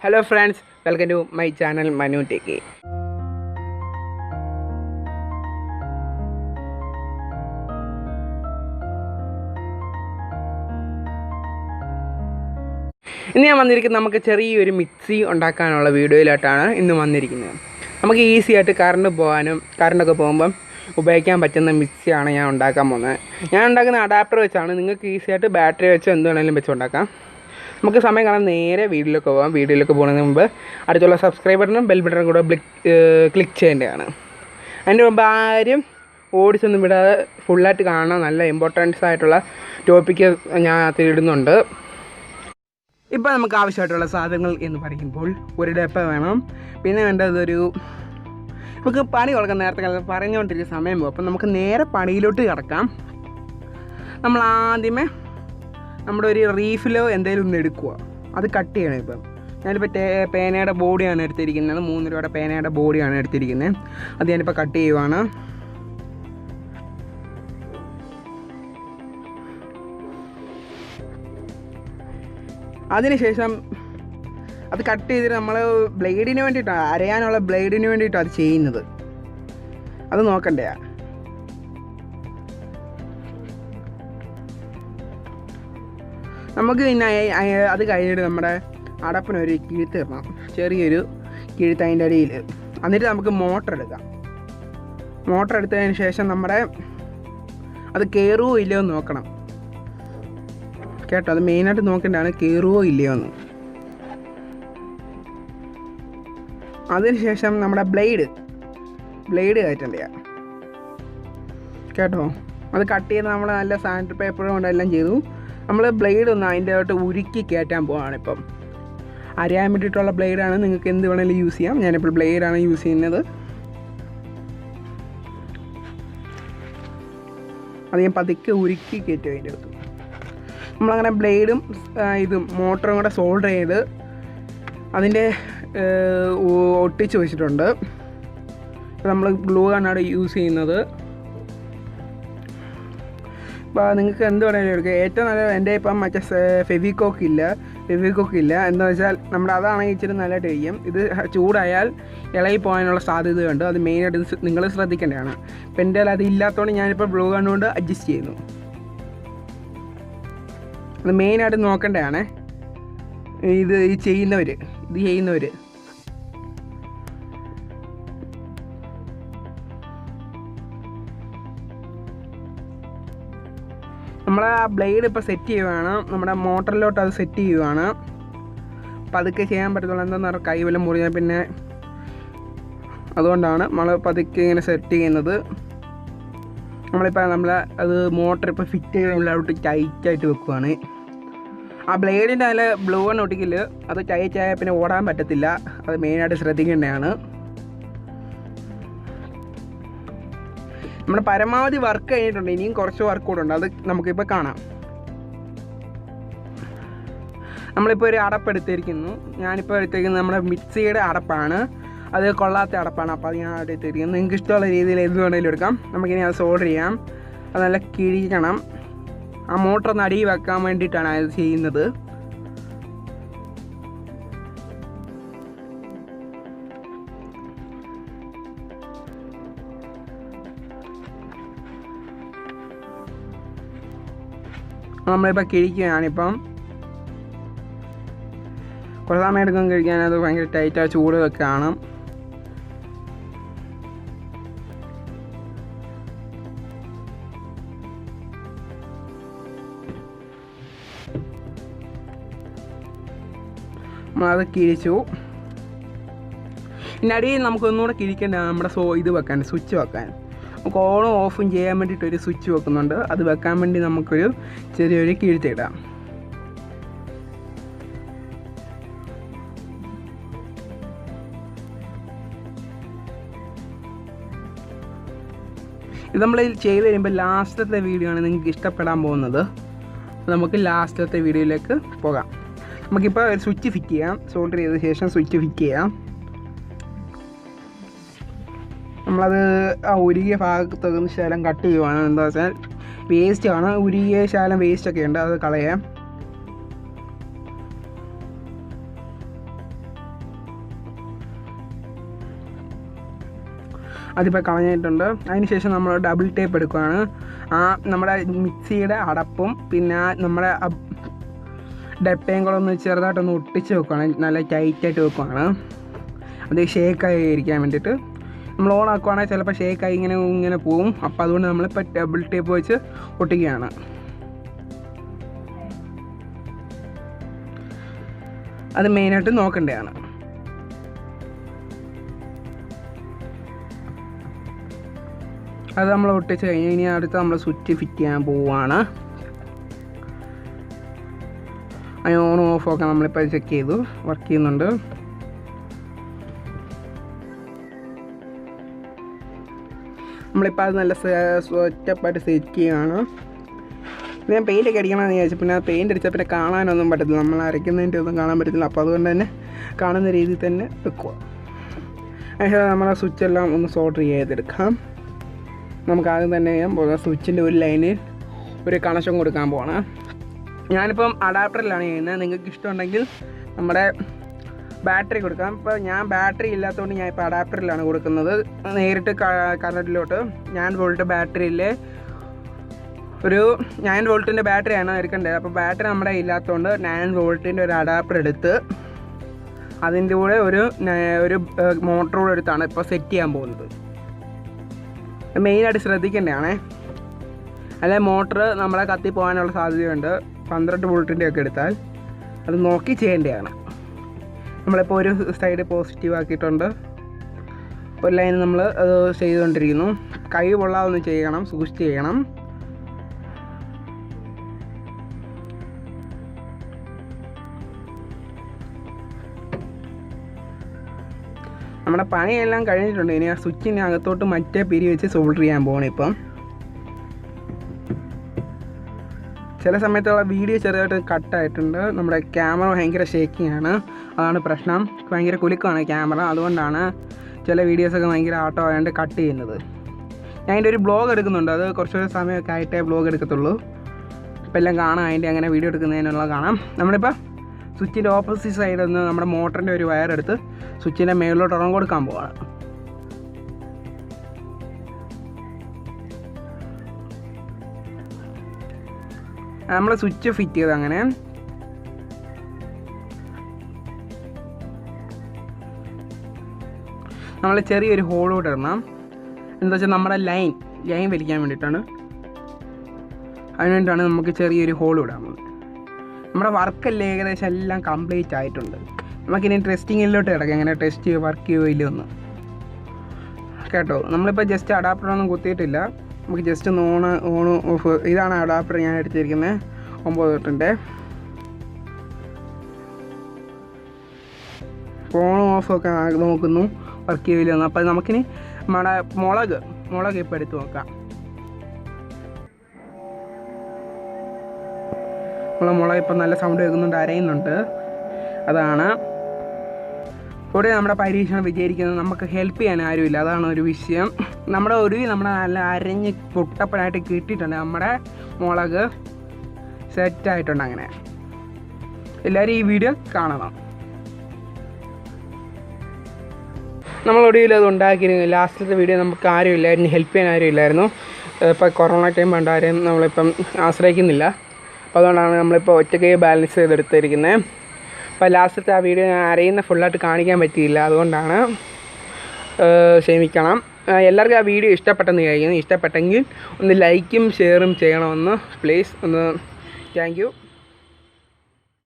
Hello friends, welcome to my channel Manu Teki. ഇന്ന് ഞാൻ വന്നിരിക്കുന്നത് നമുക്ക് ചെറിയൊരു മിക്സി ഉണ്ടാക്കാനുള്ള വീഡിയോയിലായിട്ടാണ് ഇന്ന് വന്നിരിക്കുന്നത്. നമുക്ക് ഈസി ആയിട്ട് കറണ്ടൊക്കെ പോകുമ്പം ഉപയോഗിക്കാൻ പറ്റുന്ന മിക്സിയാണ് ഞാൻ ഉണ്ടാക്കാൻ പോകുന്നത്. ഞാൻ ഉണ്ടാക്കുന്ന അഡാപ്റ്റർ വെച്ചാണ്. നിങ്ങൾക്ക് ഈസി ആയിട്ട് ബാറ്ററി വെച്ച് എന്ത് വേണമെങ്കിലും വെച്ച് ഉണ്ടാക്കാം. നമുക്ക് സമയം കാണാൻ നേരെ വീഡിയോയിലേക്ക് പോകാം. വീഡിയോയിലേക്ക് പോകുന്നതിന് മുമ്പ് അടുത്തുള്ള സബ്സ്ക്രൈബ് ബട്ടണും ബെൽ ബട്ടണും കൂടെ ക്ലിക്ക് ചെയ്യേണ്ടതാണ്. അതിൻ്റെ മുമ്പ് ആരും ഓടിച്ചൊന്നും വിടാതെ ഫുള്ളായിട്ട് കാണാൻ നല്ല ഇമ്പോർട്ടൻസ് ആയിട്ടുള്ള ടോപ്പിക്ക് ഞാൻ ഇടുന്നുണ്ട്. ഇപ്പോൾ നമുക്ക് ആവശ്യമായിട്ടുള്ള സാധനങ്ങൾ എന്ന് പറയുമ്പോൾ ഒരു ഡപ്പ വേണം. പിന്നെ വേണ്ടത് നമുക്ക് പണി കൊടുക്കാൻ നേരത്തെ പറഞ്ഞുകൊണ്ടിരിക്കുന്ന സമയം പോകും. അപ്പം നമുക്ക് നേരെ പണിയിലോട്ട് കിടക്കാം. നമ്മൾ ആദ്യമേ നമ്മുടെ ഒരു റീഫിലോ എന്തെങ്കിലും ഒന്ന് എടുക്കുക. അത് കട്ട് ചെയ്യണം. ഇപ്പം ഞാനിപ്പോൾ പേനയുടെ ബോഡിയാണ് എടുത്തിരിക്കുന്നത്. 3 രൂപയുടെ പേനയുടെ ബോഡിയാണ് എടുത്തിരിക്കുന്നത്. അത് ഞാനിപ്പോൾ കട്ട് ചെയ്യുവാണ്. അതിനുശേഷം അത് കട്ട് ചെയ്തിട്ട് നമ്മൾ ബ്ലേഡിന് വേണ്ടിയിട്ടാണ്, അരയാനുള്ള ബ്ലേഡിന് വേണ്ടിയിട്ടാണ് അത് ചെയ്യുന്നത്. അത് നോക്കണ്ടേ. നമുക്ക് പിന്നെ അത് കഴിഞ്ഞിട്ട് നമ്മുടെ അടപ്പിനൊരു കിഴുത്ത് ഇടണം. ചെറിയൊരു കിഴുത്ത് അതിൻ്റെ അടിയിൽ. എന്നിട്ട് നമുക്ക് മോട്ടർ എടുക്കാം. മോട്ടർ എടുത്തതിന് ശേഷം അത് കയറുമോ ഇല്ലയോ എന്ന് നോക്കണം കേട്ടോ. അത് മെയിനായിട്ട് നോക്കേണ്ടതാണ്, കയറുമോ ഇല്ലയോ എന്ന്. അതിനുശേഷം നമ്മുടെ ബ്ലേഡ് കയറ്റണ്ടേ കേട്ടോ. അത് കട്ട് ചെയ്ത് നമ്മൾ നല്ല സാനിറ്ററി പേപ്പർ കൊണ്ടെല്ലാം ചെയ്തു. നമ്മൾ ബ്ലേഡ് ഒന്ന് അതിൻ്റെ ആയിട്ട് ഉരുക്കി കയറ്റാൻ പോവാണ്. ഇപ്പം അരയാൻ വേണ്ടിയിട്ടുള്ള ബ്ലേഡാണ്. നിങ്ങൾക്ക് എന്ത് വേണമെങ്കിലും യൂസ് ചെയ്യാം. ഞാനിപ്പോൾ ബ്ലേഡാണ് യൂസ് ചെയ്യുന്നത്. അത് ഞാൻ പതുക്കെ ഉരുക്കി കയറ്റും അതിൻ്റെ അടുത്ത്. നമ്മളങ്ങനെ ബ്ലേഡും ഇതും മോട്ടറും കൂടെ സോൾഡർ ചെയ്ത് അതിൻ്റെ ഒട്ടിച്ച് വെച്ചിട്ടുണ്ട്. നമ്മൾ ഗ്ലൂ ആണ് യൂസ് ചെയ്യുന്നത്. അപ്പോൾ നിങ്ങൾക്ക് എന്ത് വേണമെങ്കിലും എടുക്കുക. ഏറ്റവും നല്ല എൻ്റെ ഇപ്പം മറ്റേ ഫെവിക്കോക്ക് ഇല്ല. എന്താണെന്ന് വെച്ചാൽ അതാണെങ്കിൽ ഇച്ചിരി നല്ലതായിട്ട് കഴിയും. ഇത് ചൂടായാൽ ഇളകി പോകാനുള്ള സാധ്യതയുണ്ട്. അത് മെയിനായിട്ട് നിങ്ങൾ ശ്രദ്ധിക്കേണ്ടതാണ്. ഇപ്പം എൻ്റെ അത് ഇല്ലാത്തതുകൊണ്ട് ഞാനിപ്പോൾ ഗ്ലൂ ഗൺ കൊണ്ട് അഡ്ജസ്റ്റ് ചെയ്യുന്നു. അത് മെയിനായിട്ട് നോക്കേണ്ടതാണ്. ഇത് ചെയ്യുന്നവർ നമ്മൾ ആ ബ്ലേഡ് ഇപ്പോൾ സെറ്റ് ചെയ്യുകയാണ്. നമ്മുടെ മോട്ടറിലോട്ട് അത് സെറ്റ് ചെയ്യുകയാണ്. പതുക്കെ ചെയ്യാൻ പറ്റത്തുള്ളൂ. എന്താണെന്ന് പറഞ്ഞാൽ കൈ വല്ലതും മുറിഞ്ഞാൽ പിന്നെ അതുകൊണ്ടാണ് നമ്മൾ പതുക്കെ ഇങ്ങനെ സെറ്റ് ചെയ്യുന്നത്. അത് മോട്ടർ ഇപ്പോൾ ഫിറ്റ് ചെയ്ത് ടൈറ്റായിട്ട് വെക്കുവാണ്. ആ ബ്ലേഡിൻ്റെ അതിൽ ബ്ലൂ ഗൺ ഒട്ടിക്കില്ല. അത് ടൈറ്റായാൽ പിന്നെ ഓടാൻ പറ്റത്തില്ല. അത് മെയിനായിട്ട് ശ്രദ്ധിക്കേണ്ടതാണ്. നമ്മുടെ പരമാവധി വർക്ക് കഴിഞ്ഞിട്ടുണ്ട്. ഇനിയും കുറച്ച് വർക്ക് കൂടെ ഉണ്ട്. അത് നമുക്കിപ്പോൾ കാണാം. നമ്മളിപ്പോൾ ഒരു അടപ്പെടുത്തിരിക്കുന്നു. ഞാനിപ്പോൾ എടുത്തിരിക്കുന്നത് നമ്മുടെ മിക്സിയുടെ അടപ്പാണ്. അത് കൊള്ളാത്ത അടപ്പാണ്. അപ്പോൾ അത് ഞാൻ എടുത്തിരിക്കുന്നത്. നിങ്ങൾക്ക് ഇഷ്ടമുള്ള രീതിയിൽ എന്ത് വേണമെങ്കിലും എടുക്കാം. നമുക്കിനി അത് സോൾഡർ ചെയ്യാം. അത് നല്ല കിഴിക്കണം. ആ മോട്ടർ ഒന്ന് അടിയിൽ വെക്കാൻ വേണ്ടിയിട്ടാണ് അത് ചെയ്യുന്നത്. നമ്മളിപ്പോൾ കിഴിക്കുകയാണിപ്പം. കുറേ സമയം എടുക്കും കഴിക്കാൻ. അത് ഭയങ്കര ടൈറ്റാണ്, ചൂട് വെക്കാണ്. നമ്മളത് കിഴിച്ചു. പിന്നെ അടിയിൽ നമുക്കൊന്നുകൂടെ കിഴിക്കേണ്ടതാണ് നമ്മുടെ ഇത് വെക്കാൻ, സ്വിച്ച് വെക്കാൻ. നമുക്ക് ഓണും ഓഫും ചെയ്യാൻ വേണ്ടിയിട്ടൊരു സ്വിച്ച് വെക്കുന്നുണ്ട്. അത് വെക്കാൻ വേണ്ടി നമുക്കൊരു ചെറിയൊരു കിഴിത്തിടാം. ഇത് നമ്മൾ ചെയ്ത് കഴിയുമ്പോൾ ലാസ്റ്റത്തെ വീഡിയോ ആണ് നിങ്ങൾക്ക് ഇഷ്ടപ്പെടാൻ പോകുന്നത്. നമുക്ക് ലാസ്റ്റത്തെ വീഡിയോയിലേക്ക് പോകാം. നമുക്കിപ്പോൾ ഒരു സ്വിച്ച് ഫിറ്റ് ചെയ്യാം. സോൾഡർ ചെയ്ത ശേഷം സ്വിച്ച് ഫിറ്റ് ചെയ്യാം. നമ്മളത് ആ ഉരുകിയ ഭാഗത്ത് ശകലം കട്ട് ചെയ്യുവാണ്. എന്താ വെച്ചാൽ വേസ്റ്റാണ്. ഉരുകിയ ശകലം വേസ്റ്റൊക്കെ ഉണ്ട്, അത് കളയാം. അതിപ്പോൾ കളഞ്ഞിട്ടുണ്ട്. അതിന് ശേഷം നമ്മൾ ഡബിൾ ടേപ്പ് എടുക്കുകയാണ്. നമ്മുടെ മിക്സിയുടെ അടപ്പും പിന്നെ നമ്മുടെ ഡപ്പയും കൂടെ ഒന്ന് ചെറുതായിട്ടൊന്ന് ഒട്ടിച്ച് വെക്കുകയാണ്. നല്ല ടൈറ്റായിട്ട് വെക്കുകയാണ്. അത് ഷേക്കായി ഇരിക്കാൻ വേണ്ടിയിട്ട്. നമ്മൾ ഓൺ ആക്കുവാണെങ്കിൽ ചിലപ്പോൾ ഷേക്കായി ഇങ്ങനെ പോവും. അപ്പോൾ അതുകൊണ്ട് നമ്മളിപ്പോൾ ഡബിൾ ടേപ്പ് വെച്ച് ഒട്ടിക്കുകയാണ്. അത് മെയിനായിട്ട് നോക്കേണ്ടതാണ്. അത് നമ്മൾ ഒട്ടിച്ച് കഴിഞ്ഞ് ഇനി അടുത്ത് നമ്മൾ സ്വിച്ച് ഫിറ്റ് ചെയ്യാൻ പോവുകയാണ്. അതിന് ഓൺ ഓഫ് ഒക്കെ നമ്മളിപ്പോൾ ചെക്ക് ചെയ്തു, വർക്ക് ചെയ്യുന്നുണ്ട്. നമ്മളിപ്പോൾ അത് നല്ല സെറ്റപ്പായിട്ട് സെറ്റ് ചെയ്യുകയാണ്. ഞാൻ പെയിൻ്റൊക്കെ അടിക്കണമെന്ന് വിചാരിച്ചു. പിന്നെ പെയിൻ്റ് അടിച്ചാൽ പിന്നെ കാണാനൊന്നും പറ്റത്തില്ല, നമ്മൾ അരയ്ക്കുന്നതിൻ്റെ ഒന്നും കാണാൻ പറ്റത്തില്ല. അപ്പോൾ അതുകൊണ്ട് തന്നെ കാണുന്ന രീതിയിൽ തന്നെ വെക്കുക. അതിന് നമ്മളെ സ്വിച്ചെല്ലാം ഒന്ന് സോൾഡർ ചെയ്തെടുക്കാം. നമുക്ക് ആദ്യം തന്നെ ചെയ്യാൻ പോകാം. സ്വിച്ചിൻ്റെ ഒരു ലൈനിൽ ഒരു കണക്ഷൻ കൊടുക്കാൻ പോകണം. ഞാനിപ്പം അഡാപ്റ്ററിലാണ് ചെയ്യുന്നത്. നിങ്ങൾക്ക് ഇഷ്ടമുണ്ടെങ്കിൽ നമ്മുടെ ബാറ്ററി കൊടുക്കാം. ഇപ്പോൾ ഞാൻ ബാറ്ററി ഇല്ലാത്തതുകൊണ്ട് ഞാൻ ഇപ്പോൾ അഡാപ്റ്ററിലാണ് കൊടുക്കുന്നത്. നേരിട്ട് കറണ്ടിലോട്ട് 9 വോൾട്ട് ബാറ്ററിയിൽ ഒരു 9 വോൾട്ടിൻ്റെ ബാറ്ററിയാണ് എടുക്കേണ്ടത്. അപ്പോൾ ബാറ്ററി നമ്മുടെ ഇല്ലാത്തതുകൊണ്ട് 9 വോൾട്ടിൻ്റെ ഒരു അഡാപ്റ്റർ എടുത്ത് അതിൻ്റെ കൂടെ ഒരു മോട്ടർ കൂടെ എടുത്താണ് ഇപ്പോൾ സെറ്റ് ചെയ്യാൻ പോകുന്നത്. മെയിനായിട്ട് ശ്രദ്ധിക്കേണ്ടതാണേ, അല്ലെ മോട്ടർ നമ്മളെ കത്തി പോകാനുള്ള സാധ്യതയുണ്ട്. 12 വോൾട്ടിൻ്റെ ഒക്കെ എടുത്താൽ അത് നോക്കി ചെയ്യേണ്ടതാണ്. നമ്മളിപ്പോൾ ഒരു സൈഡ് പോസിറ്റീവ് ആക്കിയിട്ടുണ്ട്. ഒരു ലൈൻ നമ്മൾ അത് ചെയ്തുകൊണ്ടിരിക്കുന്നു. കൈ പൊള്ളാതൊന്ന് ചെയ്യണം, സൂക്ഷിച്ച് ചെയ്യണം. നമ്മുടെ പണിയെല്ലാം കഴിഞ്ഞിട്ടുണ്ട്. ഇനി ആ സ്വിച്ചിന് അകത്തോട്ട് മറ്റേ പിരി വെച്ച് സോൾഡർ ചെയ്യാൻ പോകണം. ഇപ്പം ചില സമയത്തുള്ള വീഡിയോ ചെറുതായിട്ട് കട്ടായിട്ടുണ്ട്. നമ്മുടെ ക്യാമറ ഭയങ്കര ഷേക്കിംഗ് ആണ്, അതാണ് പ്രശ്നം. ഭയങ്കര കുലുക്കമാണ് ക്യാമറ, അതുകൊണ്ടാണ് ചില വീഡിയോസൊക്കെ ഭയങ്കര ആട്ടോ ആയതുകൊണ്ട് കട്ട് ചെയ്യുന്നത്. ഞാൻ അതിൻ്റെ ഒരു ബ്ലോഗ് എടുക്കുന്നുണ്ട്. അത് കുറച്ചൊരു സമയമൊക്കെ ആയിട്ടേ ബ്ലോഗ് എടുക്കത്തുള്ളൂ. ഇപ്പം എല്ലാം കാണാം, അതിൻ്റെ അങ്ങനെ വീഡിയോ എടുക്കുന്നതിനുള്ള കാണാം. നമ്മളിപ്പോൾ സ്വിച്ചിൻ്റെ ഓപ്പോസിറ്റ് സൈഡിൽ നിന്ന് നമ്മുടെ മോട്ടറിൻ്റെ ഒരു വയറെടുത്ത് സ്വിച്ചിൻ്റെ മേളിലോട്ട് ഉറങ്ങി കൊടുക്കാൻ പോവാണ്. നമ്മൾ സ്വിച്ച് ഫിറ്റ് ചെയ്ത് അങ്ങനെ നമ്മൾ ചെറിയൊരു ഹോളോട്ട് ഇടണം. എന്താ വെച്ചാൽ നമ്മുടെ ലൈൻ വലിക്കാൻ വേണ്ടിയിട്ടാണ്. അതിനുവേണ്ടിയിട്ടാണ് നമുക്ക് ചെറിയൊരു ഹോൾ ഇടാൻ പോകുന്നത്. നമ്മുടെ വർക്കെല്ലാം ഏകദേശം എല്ലാം കംപ്ലീറ്റ് ആയിട്ടുണ്ട്. നമുക്കിനി ടെസ്റ്റിങ്ങിലോട്ട് കിടക്കാം, എങ്ങനെ ടെസ്റ്റ് വർക്ക് ചെയ്യുമോ ഇല്ലയൊന്ന് കേട്ടോ. നമ്മളിപ്പോൾ ജസ്റ്റ് അഡാപ്റ്ററൊന്നും കുത്തിയിട്ടില്ല. നമുക്ക് ജസ്റ്റ് ഒന്ന് ഓൺ ഓഫ്. ഇതാണ് അഡാപ്റ്റർ ഞാൻ എടുത്തിരിക്കുന്നത് 9 വോൾട്ടിൻ്റെ. ഓൺ ഓഫൊക്കെ നോക്കുന്നു, വർക്ക് ചെയ്യില്ലെന്ന്. അപ്പോൾ നമുക്കിനി നമ്മുടെ മുളക് ഇപ്പോൾ എടുത്ത് നോക്കാം. മുളക് ഇപ്പം നല്ല സൗണ്ട് കേൾക്കുന്നുണ്ട്, അരയുന്നുണ്ട്. അതാണ് ഇവിടെ നമ്മുടെ പരീക്ഷണം വിജയിക്കുന്നത്. നമുക്ക് ഹെൽപ്പ് ചെയ്യാൻ ആരുമില്ല, അതാണ് ഒരു വിഷയം. നമ്മുടെ നല്ല അരഞ്ഞ് പൊട്ടപ്പനായിട്ട് കിട്ടിയിട്ടുണ്ട്. നമ്മുടെ മുളക് സെറ്റായിട്ടുണ്ട്. അങ്ങനെ എല്ലാവരും ഈ വീഡിയോ കാണണം. നമ്മളൊടുവിൽ അത് ഉണ്ടാക്കിയിരുന്നു. ലാസ്റ്റത്തെ വീഡിയോ നമുക്ക് ആരും ഇല്ലായിരുന്നു, ഹെൽപ്പ് ചെയ്യാൻ ആരും ഇല്ലായിരുന്നു. ഇപ്പോൾ കൊറോണ ടൈം കൊണ്ട് ആരെയും നമ്മളിപ്പം ആശ്രയിക്കുന്നില്ല. അപ്പോൾ അതുകൊണ്ടാണ് നമ്മളിപ്പോൾ ഒറ്റയ്ക്ക് ബാലൻസ് ചെയ്തെടുത്തിരിക്കുന്നത്. അപ്പോൾ ലാസ്റ്റത്തെ ആ വീഡിയോ ഞാൻ അറിയുന്ന ഫുള്ളായിട്ട് കാണിക്കാൻ പറ്റിയില്ല, അതുകൊണ്ടാണ് ക്ഷമിക്കണം. എല്ലാവർക്കും ആ വീഡിയോ ഇഷ്ടപ്പെട്ടെന്ന് കഴിക്കുന്നു. ഇഷ്ടപ്പെട്ടെങ്കിൽ ഒന്ന് ലൈക്കും ഷെയറും ചെയ്യണമെന്ന് പ്ലീസ് ഒന്ന്. Thank you.